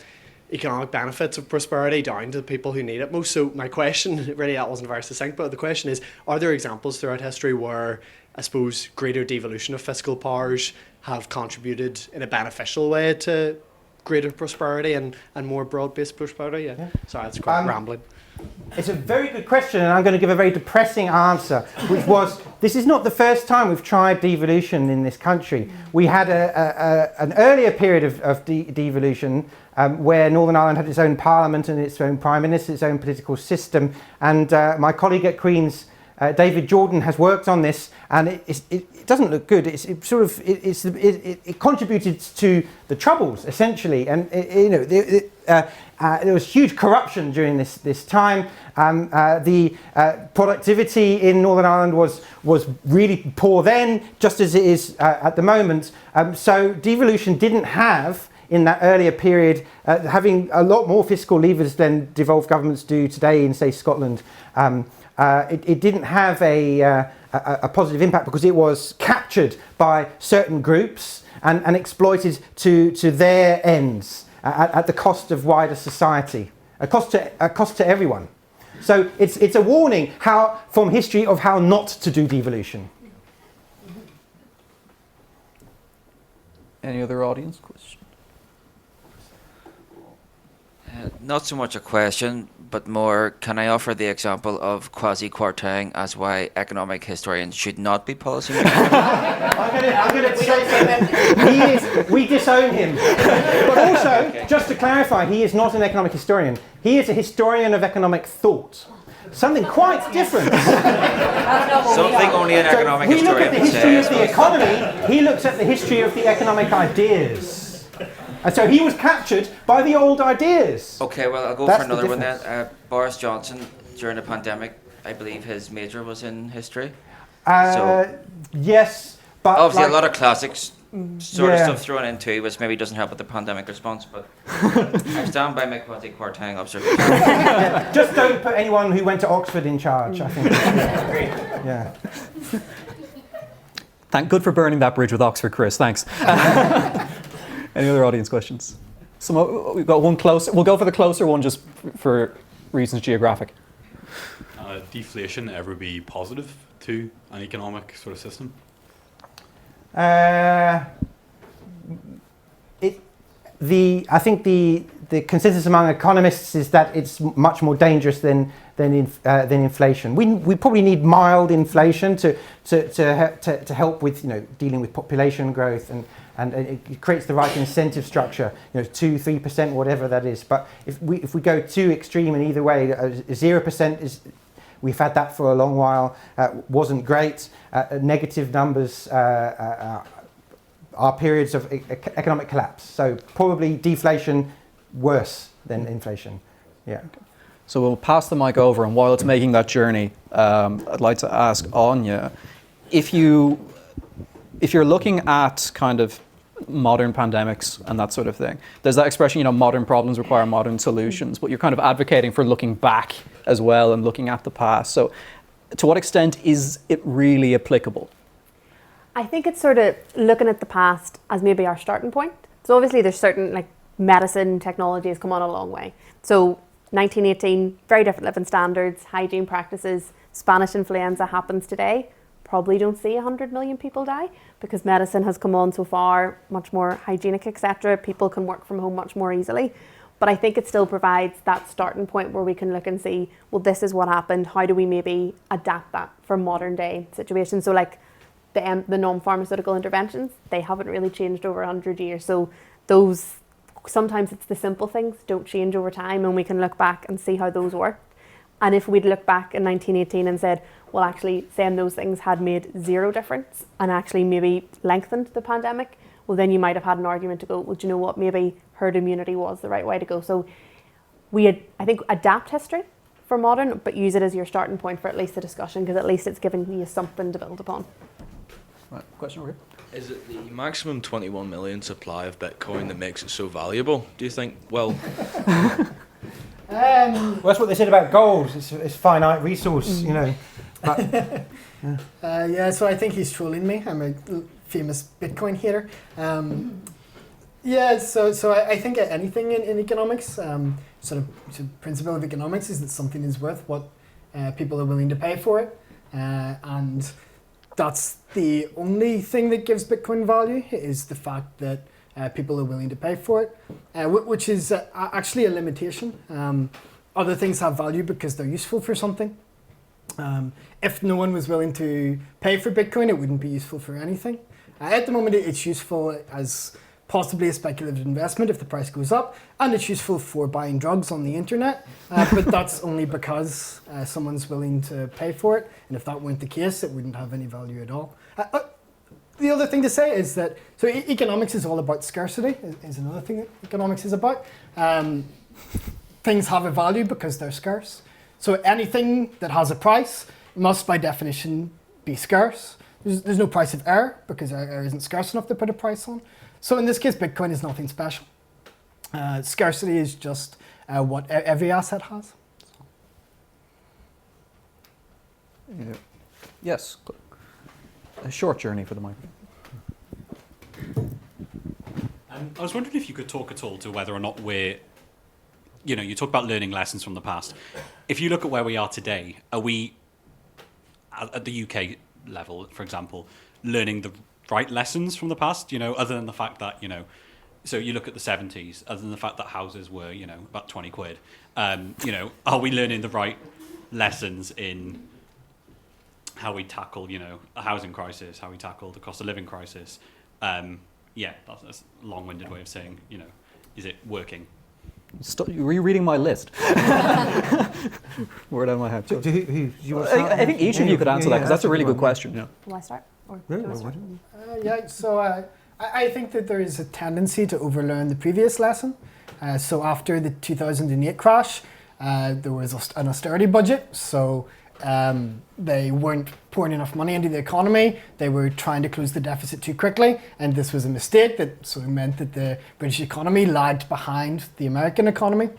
economic benefits of prosperity down to the people who need it most. So my question, really that wasn't very succinct, but the question is, are there examples throughout history where I suppose greater devolution of fiscal powers have contributed in a beneficial way to greater prosperity and more broad-based prosperity? Yeah. Sorry, it's quite rambling. It's a very good question, and I'm going to give a very depressing answer, which was, this is not the first time we've tried devolution in this country. We had an earlier period of devolution where Northern Ireland had its own parliament and its own prime minister, its own political system, and my colleague at Queen's, David Jordan, has worked on this, and it doesn't look good. It contributed to the Troubles essentially, and there was huge corruption during this time. The productivity in Northern Ireland was really poor then, just as it is at the moment. So devolution didn't have, in that earlier period, having a lot more fiscal levers than devolved governments do today in, say, Scotland. It didn't have a positive impact because it was captured by certain groups and exploited to their ends at the cost of wider society, a cost to everyone. So it's a warning from history of how not to do devolution. Any other audience questions? Not so much a question, but more, can I offer the example of quasi-Kwarteng as why economic historians should not be policymakers? I'm going to say we disown him. But also, just to clarify, he is not an economic historian. He is a historian of economic thought. Something quite different. Something only an economic We look at historian the would history say. of the economy, he looks at the history of the economic ideas. And so he was captured by the old ideas. Okay, well, I'll go That's for another the one then. difference. Boris Johnson, during the pandemic, I believe his major was in history. Yes, but Obviously, like, a lot of classics sort of Yeah. stuff thrown in too, which maybe doesn't help with the pandemic response, but I stand by my quasi-Kwarteng observation. just don't put anyone who went to Oxford in charge, I think. Yeah. Thank good for burning that bridge with Oxford, Chris. Thanks. Any other audience questions? We've got one closer. We'll go for the closer one just for reasons geographic. Deflation ever be positive to an economic sort of system? I think the consensus among economists is that it's much more dangerous than inflation. We probably need mild inflation to help with dealing with population growth, and it creates the right incentive structure, 2-3%, whatever that is. But if we go too extreme in either way, 0% is. We've had that for a long while. Wasn't great. Negative numbers are periods of economic collapse. So probably deflation worse than inflation. Yeah. So we'll pass the mic over, and while it's making that journey, I'd like to ask Anya, if you're looking at kind of modern pandemics and that sort of thing, there's that expression, modern problems require modern solutions, but you're kind of advocating for looking back as well and looking at the past. So to what extent is it really applicable? I think it's sort of looking at the past as maybe our starting point. So obviously there's certain medicine technology has come on a long way. So 1918, very different living standards, hygiene practices. Spanish influenza happens today. Probably don't see 100 million people die because medicine has come on so far, much more hygienic, etc. People can work from home much more easily. But I think it still provides that starting point where we can look and see, well, this is what happened. How do we maybe adapt that for modern day situations? So the non-pharmaceutical interventions, they haven't really changed over 100 years. So those, sometimes it's the simple things don't change over time, and we can look back and see how those worked. And if we'd look back in 1918 and said, well, actually saying those things had made zero difference and actually maybe lengthened the pandemic, well, then you might have had an argument to go, well, do you know what, maybe herd immunity was the right way to go. So I think, adapt history for modern, but use it as your starting point for at least the discussion, because at least it's giving you something to build upon. Right, question over here. Is it the maximum 21 million supply of Bitcoin that makes it so valuable, do you think? Well, that's what they said about gold. It's finite resource, But, so I think he's trolling me. I'm a famous Bitcoin hater. So I think anything in economics, sort of principle of economics is that something is worth what people are willing to pay for it, and that's the only thing that gives Bitcoin value, is the fact that people are willing to pay for it, which is actually a limitation. Other things have value because they're useful for something. If no one was willing to pay for Bitcoin, it wouldn't be useful for anything. At the moment, it's useful as possibly a speculative investment if the price goes up, and it's useful for buying drugs on the internet, but that's only because someone's willing to pay for it, and if that weren't the case, it wouldn't have any value at all. The other thing to say is that, economics is all about scarcity, is another thing that economics is about. Things have a value because they're scarce. So anything that has a price must by definition be scarce. There's no price of air because air isn't scarce enough to put a price on. So in this case, Bitcoin is nothing special. Scarcity is just what every asset has. Yeah. Yes, a short journey for the mic. I was wondering if you could talk at all to whether or not you talk about learning lessons from the past. If you look at where we are today, are we, at the UK level, for example, learning the right lessons from the past, other than the fact that, so you look at the 70s, other than the fact that houses were, about 20 quid, are we learning the right lessons in how we tackle, a housing crisis, how we tackle the cost of living crisis? That's a long-winded way of saying, is it working? Were you reading my list? Word out of my head. Do you want to start? I think each of you could answer that, because that's a really good question. Yeah. Will I start? I think that there is a tendency to overlearn the previous lesson. So after the 2008 crash, there was an austerity budget. So they weren't pouring enough money into the economy. They were trying to close the deficit too quickly, and this was a mistake that sort of meant that the British economy lagged behind the American economy.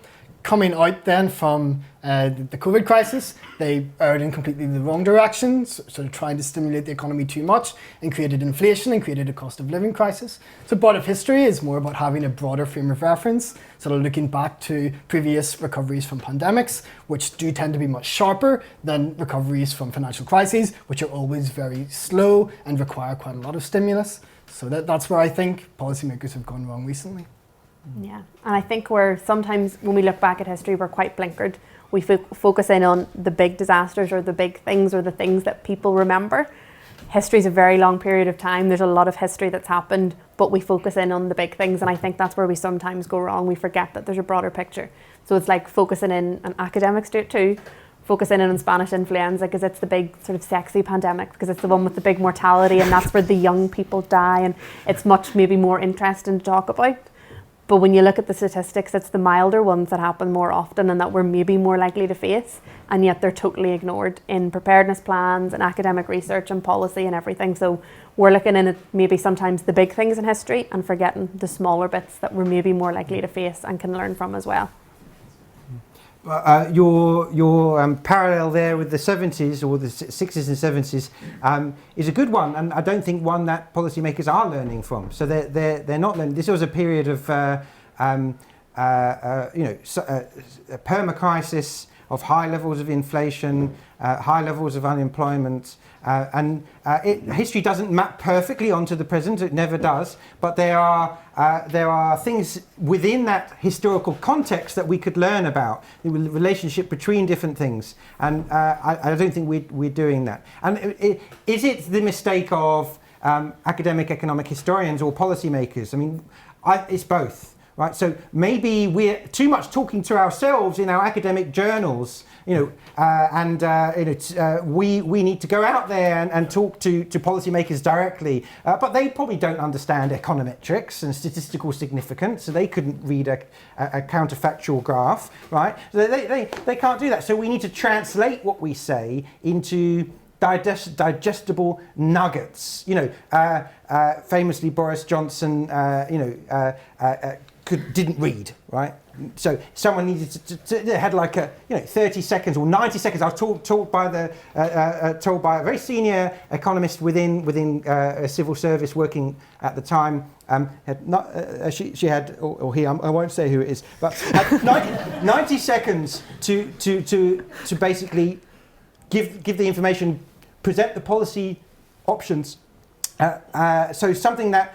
Coming out then from the COVID crisis, they erred in completely the wrong direction, sort of trying to stimulate the economy too much and created inflation and created a cost of living crisis. So part of history is more about having a broader frame of reference, sort of looking back to previous recoveries from pandemics, which do tend to be much sharper than recoveries from financial crises, which are always very slow and require quite a lot of stimulus. So that's where I think policymakers have gone wrong recently. Yeah, and I think we're sometimes, when we look back at history, we're quite blinkered. We focus in on the big disasters or the big things or the things that people remember. History is a very long period of time. There's a lot of history that's happened, but we focus in on the big things, and I think that's where we sometimes go wrong. We forget that there's a broader picture. So it's like focusing in, and academics do it too, focusing in on Spanish influenza because it's the big sort of sexy pandemic, because it's the one with the big mortality, and that's where the young people die, and it's much maybe more interesting to talk about. But when you look at the statistics, it's the milder ones that happen more often and that we're maybe more likely to face, and yet they're totally ignored in preparedness plans and academic research and policy and everything. So we're looking in at maybe sometimes the big things in history and forgetting the smaller bits that we're maybe more likely to face and can learn from as well. Your parallel there with the 70s or the 60s and 70s is a good one, and I don't think one that policymakers are learning from. So they're not learning. This was a period of a perma-crisis, of high levels of inflation, high levels of unemployment, and history doesn't map perfectly onto the present. It never does. But there are things within that historical context that we could learn about, the relationship between different things. And I don't think we're doing that. And is it the mistake of academic economic historians or policymakers? I mean, it's both. Right, so maybe we're too much talking to ourselves in our academic journals, we need to go out there and talk to policymakers directly, but they probably don't understand econometrics and statistical significance, so they couldn't read a counterfactual graph, right? So they can't do that. So we need to translate what we say into digestible nuggets. Famously Boris Johnson, didn't read, right? So someone needed to had like 30 seconds or 90 seconds. I was told by a very senior economist within a civil service working at the time. She had, or he, I won't say who it is, but had 90 seconds to basically give the information, present the policy options. So something that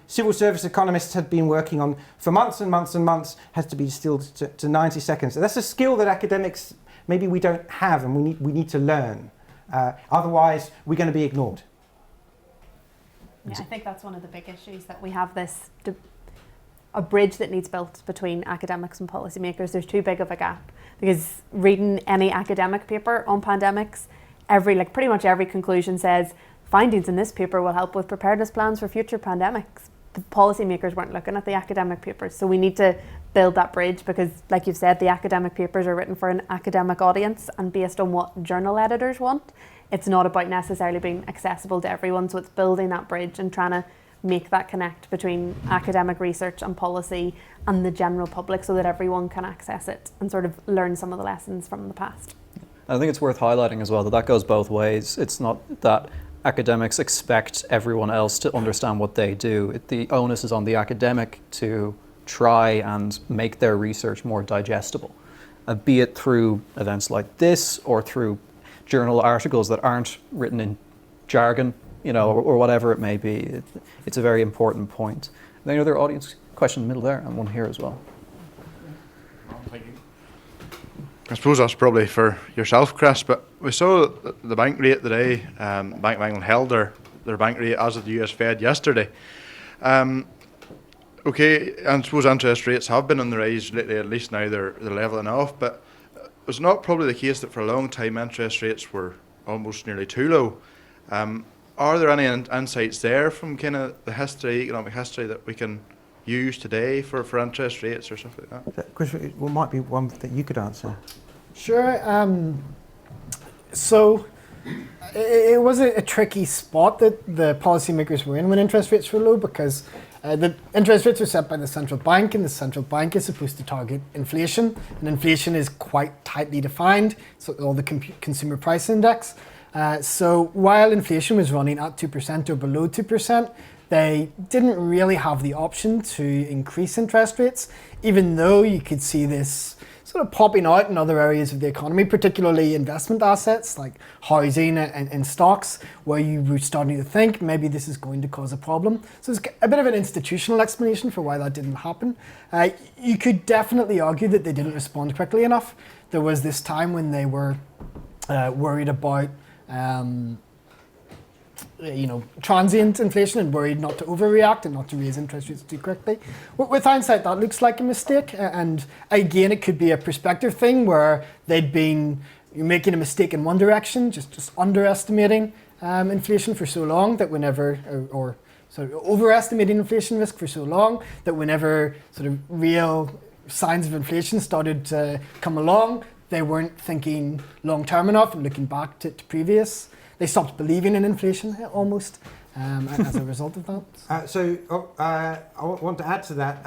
civil service economists had been working on for months and months and months has to be distilled to 90 seconds. So that's a skill that academics maybe we don't have, and we need to learn. Otherwise, we're going to be ignored. Yeah, I think that's one of the big issues, that we have this a bridge that needs built between academics and policymakers. There's too big of a gap, because reading any academic paper on pandemics, pretty much every conclusion says findings in this paper will help with preparedness plans for future pandemics. The policymakers weren't looking at the academic papers, so we need to build that bridge, because, like you've said, the academic papers are written for an academic audience and based on what journal editors want. It's not about necessarily being accessible to everyone, so it's building that bridge and trying to make that connect between academic research and policy and the general public, so that everyone can access it and sort of learn some of the lessons from the past. I think it's worth highlighting as well that goes both ways. It's not that academics expect everyone else to understand what they do. The onus is on the academic to try and make their research more digestible, be it through events like this or through journal articles that aren't written in jargon, or whatever it may be. It's a very important point. Any other audience question in the middle there, and one here as well. Thank you. I suppose that's probably for yourself, Chris, but we saw the bank rate today. Bank of England held their bank rate as of the US Fed yesterday. Okay, and I suppose interest rates have been on the rise lately, at least now they're levelling off, but it's not probably the case that for a long time interest rates were almost nearly too low. Are there any insights there from kind of the economic history that we can use today for interest rates or stuff like that? Chris, what might be one that you could answer? Sure. So it was a tricky spot that the policymakers were in when interest rates were low, because the interest rates are set by the central bank, and the central bank is supposed to target inflation, and inflation is quite tightly defined, so all the consumer price index. So while inflation was running at 2% or below 2%, they didn't really have the option to increase interest rates, even though you could see this sort of popping out in other areas of the economy, particularly investment assets like housing and stocks, where you were starting to think maybe this is going to cause a problem. So it's a bit of an institutional explanation for why that didn't happen. You could definitely argue that they didn't respond quickly enough. There was this time when they were worried about transient inflation and worried not to overreact and not to raise interest rates too quickly. With hindsight, that looks like a mistake. And again, it could be a perspective thing where they'd been making a mistake in one direction, just underestimating inflation for so long that whenever, or sort of overestimating inflation risk for so long that whenever sort of real signs of inflation started to come along, they weren't thinking long-term enough and looking back to previous. They stopped believing in inflation almost as a result of that. I want to add to that.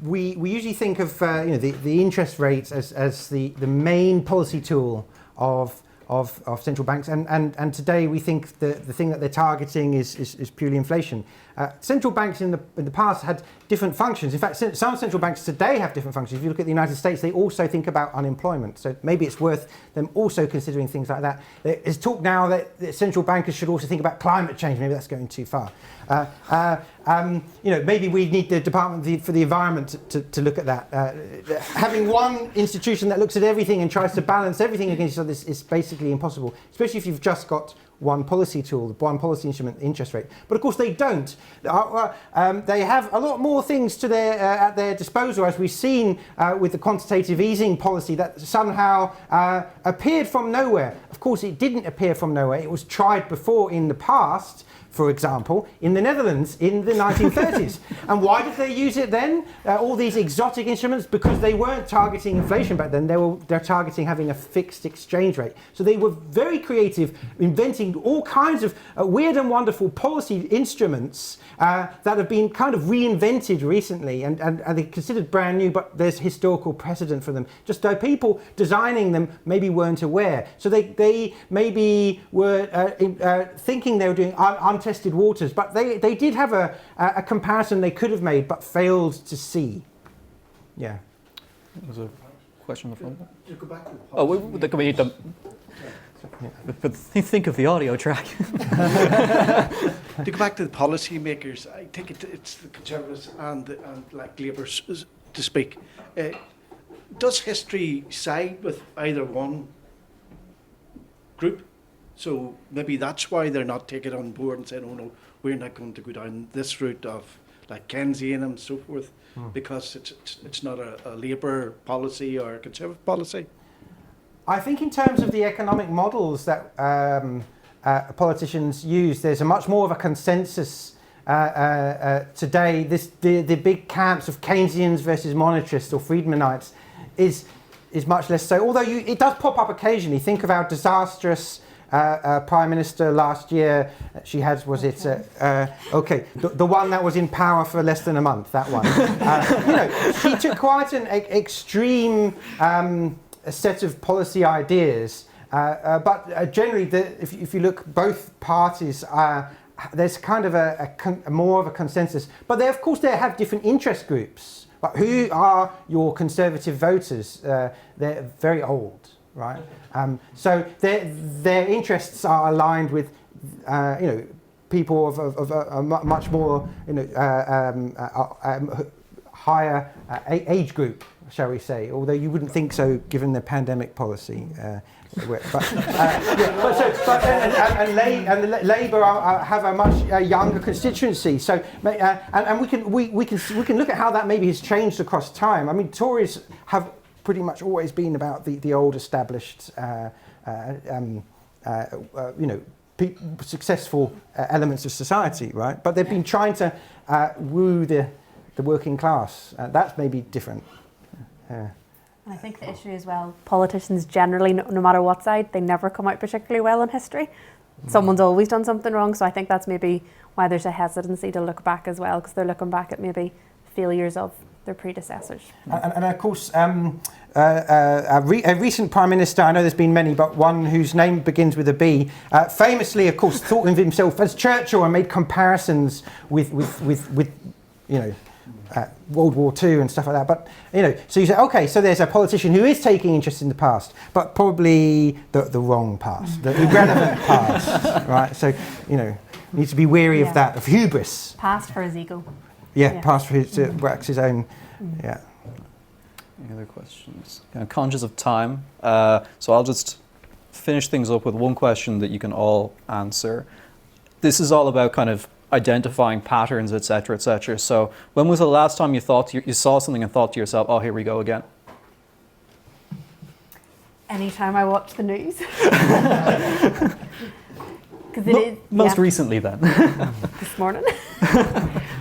We usually think of the interest rates as the main policy tool of central banks, and today we think the thing that they're targeting is purely inflation. Central banks in the past had different functions. In fact, some central banks today have different functions. If you look at the United States, they also think about unemployment. So maybe it's worth them also considering things like that. There's talk now that central bankers should also think about climate change. Maybe that's going too far. Maybe we need the Department for the Environment to look at that. Having one institution that looks at everything and tries to balance everything against each other is basically impossible, especially if you've just got one policy tool, one policy instrument, interest rate. But of course they don't. They have a lot more things at their disposal, as we've seen with the quantitative easing policy that somehow appeared from nowhere. Of course it didn't appear from nowhere. It was tried before in the past, for example, in the Netherlands in the 1930s. And why did they use it then? All these exotic instruments, because they weren't targeting inflation back then, they're targeting having a fixed exchange rate. So they were very creative, inventing all kinds of weird and wonderful policy instruments that have been kind of reinvented recently and they're considered brand new, but there's historical precedent for them. Just though people designing them maybe weren't aware. So they maybe were thinking they were doing untested waters, but they did have a comparison they could have made but failed to see. Yeah. There's a question in the front. To go back to think of the audio track. To go back to the policy makers, I think it's the Conservatives and like Labour to speak. Does history side with either one group? So maybe that's why they're not taking it on board and saying, oh no, we're not going to go down this route of like Keynesian and so forth, because it's not a Labour policy or a Conservative policy. I think in terms of the economic models that politicians use, there's a much more of a consensus today. The big camps of Keynesians versus monetarists or Friedmanites is much less so. Although it does pop up occasionally. Think of our disastrous Prime Minister last year. She had, the one that was in power for less than a month. That one. She took quite an extreme a set of policy ideas, but generally, if you look, both parties, there's kind of a more of a consensus. But of course, they have different interest groups. But who are your conservative voters? They're very old, right? So their interests are aligned with, people of a much more, higher age group, shall we say, although you wouldn't think so given the pandemic policy. Labour have a much younger constituency. So, and we can look at how that maybe has changed across time. I mean, Tories have pretty much always been about the old established, successful elements of society, right? But they've been trying to woo the working class. That's maybe different. I think the issue as well, politicians generally, no matter what side, they never come out particularly well in history. Someone's always done something wrong, so I think that's maybe why there's a hesitancy to look back as well, because they're looking back at maybe failures of their predecessors. And of course, a recent Prime Minister, I know there's been many, but one whose name begins with a B, famously, of course, thought of himself as Churchill and made comparisons with World War II and stuff like that. But, so you say, okay, so there's a politician who is taking interest in the past, but probably the wrong past, the irrelevant past, right? So, need to be wary of that, of hubris. Past for his ego. Yeah, past for his, wax his own, yeah. Any other questions? Conscious of time, so I'll just finish things up with one question that you can all answer. This is all about kind of identifying patterns, etc., etc. So, when was the last time you thought you saw something and thought to yourself, "Oh, here we go again"? Anytime I watch the news. Most recently, then. This morning.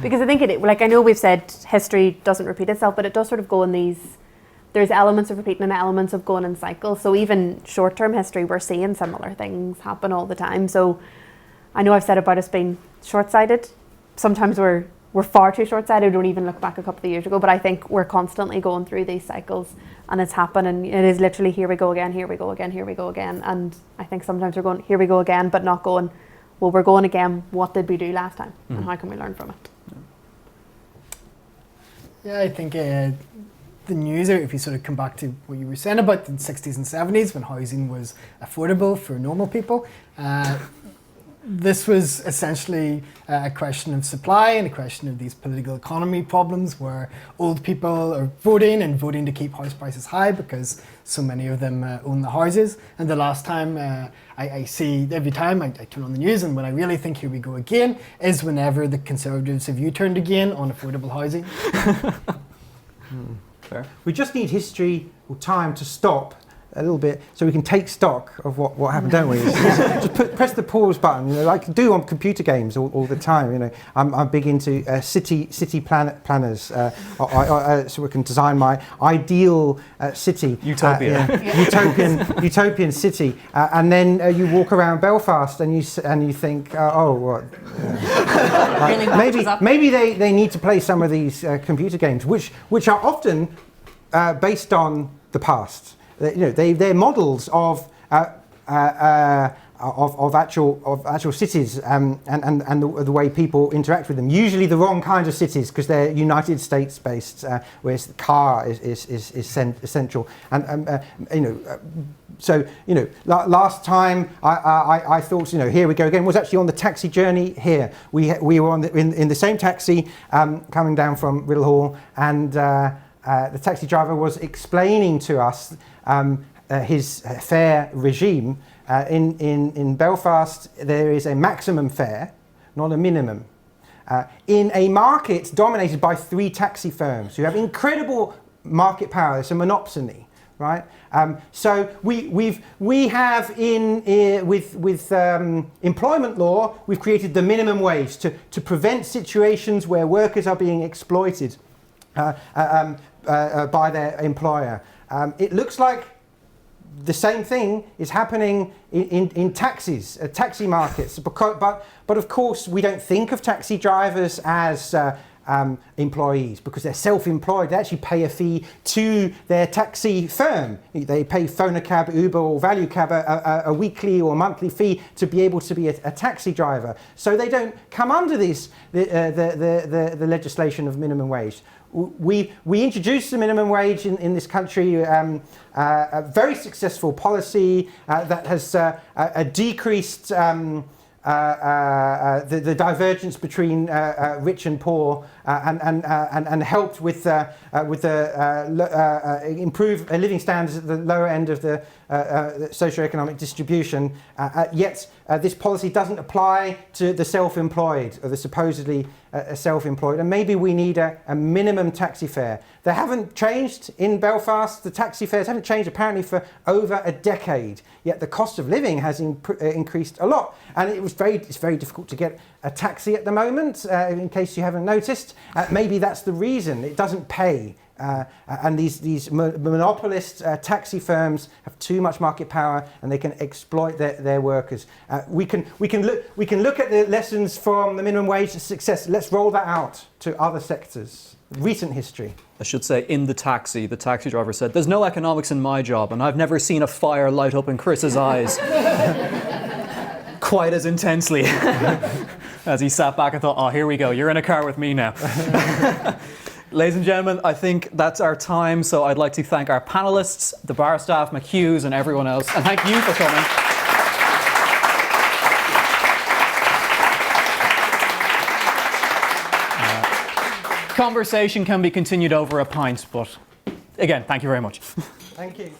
Because I think I know we've said history doesn't repeat itself, but it does sort of go in these. There's elements of repeating and elements of going in cycles. So even short-term history, we're seeing similar things happen all the time. So I know I've said about us being short-sighted. Sometimes we're far too short-sighted. We don't even look back a couple of years ago. But I think we're constantly going through these cycles, and it's happening. It is literally here we go again, here we go again, here we go again. And I think sometimes we're going here we go again, but not going, well, we're going again. What did we do last time, and how can we learn from it? Yeah, I think the news, if you sort of come back to what you were saying about the 60s and 70s when housing was affordable for normal people, this was essentially a question of supply and a question of these political economy problems where old people are voting to keep house prices high because so many of them own the houses. And the last time I see, every time I turn on the news, and when I really think here we go again, is whenever the Conservatives have U-turned again on affordable housing. Fair. We just need history or time to stop a little bit so we can take stock of what happened, don't we? Just press the pause button, like I do on computer games all the time. I'm big into city planners, so we can design my ideal city. Utopia. Utopian city, and then you walk around Belfast and you think, maybe they need to play some of these computer games, which are often based on the past. They're models of actual cities and the way people interact with them. Usually the wrong kinds of cities because they're United States based, whereas the car is essential. Last time I thought, here we go again, was actually on the taxi journey here. We were in the same taxi coming down from Riddle Hall, and the taxi driver was explaining to us his fare regime. In Belfast, there is a maximum fare, not a minimum, in a market dominated by 3 taxi firms who have incredible market power. It's a monopsony, right? So we have with employment law, we've created the minimum wage to prevent situations where workers are being exploited by their employer. It looks like the same thing is happening in taxis, taxi markets. But of course, we don't think of taxi drivers as employees because they're self-employed. They actually pay a fee to their taxi firm. They pay Phonacab, Uber, or Value Cab a weekly or monthly fee to be able to be a taxi driver. So they don't come under the legislation of minimum wage. We introduced the minimum wage in this country, a very successful policy that has decreased the divergence between rich and poor, and helped with improve living standards at the lower end of the socioeconomic distribution. Yet this policy doesn't apply to the self-employed or the supposedly self-employed, and maybe we need a minimum taxi fare. They haven't changed in Belfast. The taxi fares haven't changed apparently for over a decade. Yet the cost of living has increased a lot, and it's very difficult to get a taxi at the moment. In case you haven't noticed, maybe that's the reason it doesn't pay. And these monopolist taxi firms have too much market power, and they can exploit their workers. We can look at the lessons from the minimum wage success. Let's roll that out to other sectors. Recent history. I should say, in the taxi driver said, "There's no economics in my job, and I've never seen a fire light up in Chris's eyes quite as intensely." as he sat back and thought, oh, here we go, you're in a car with me now. Ladies and gentlemen, I think that's our time. So I'd like to thank our panelists, the bar staff, McHugh's, and everyone else. And thank you for coming. Conversation can be continued over a pint, but again, thank you very much. Thank you.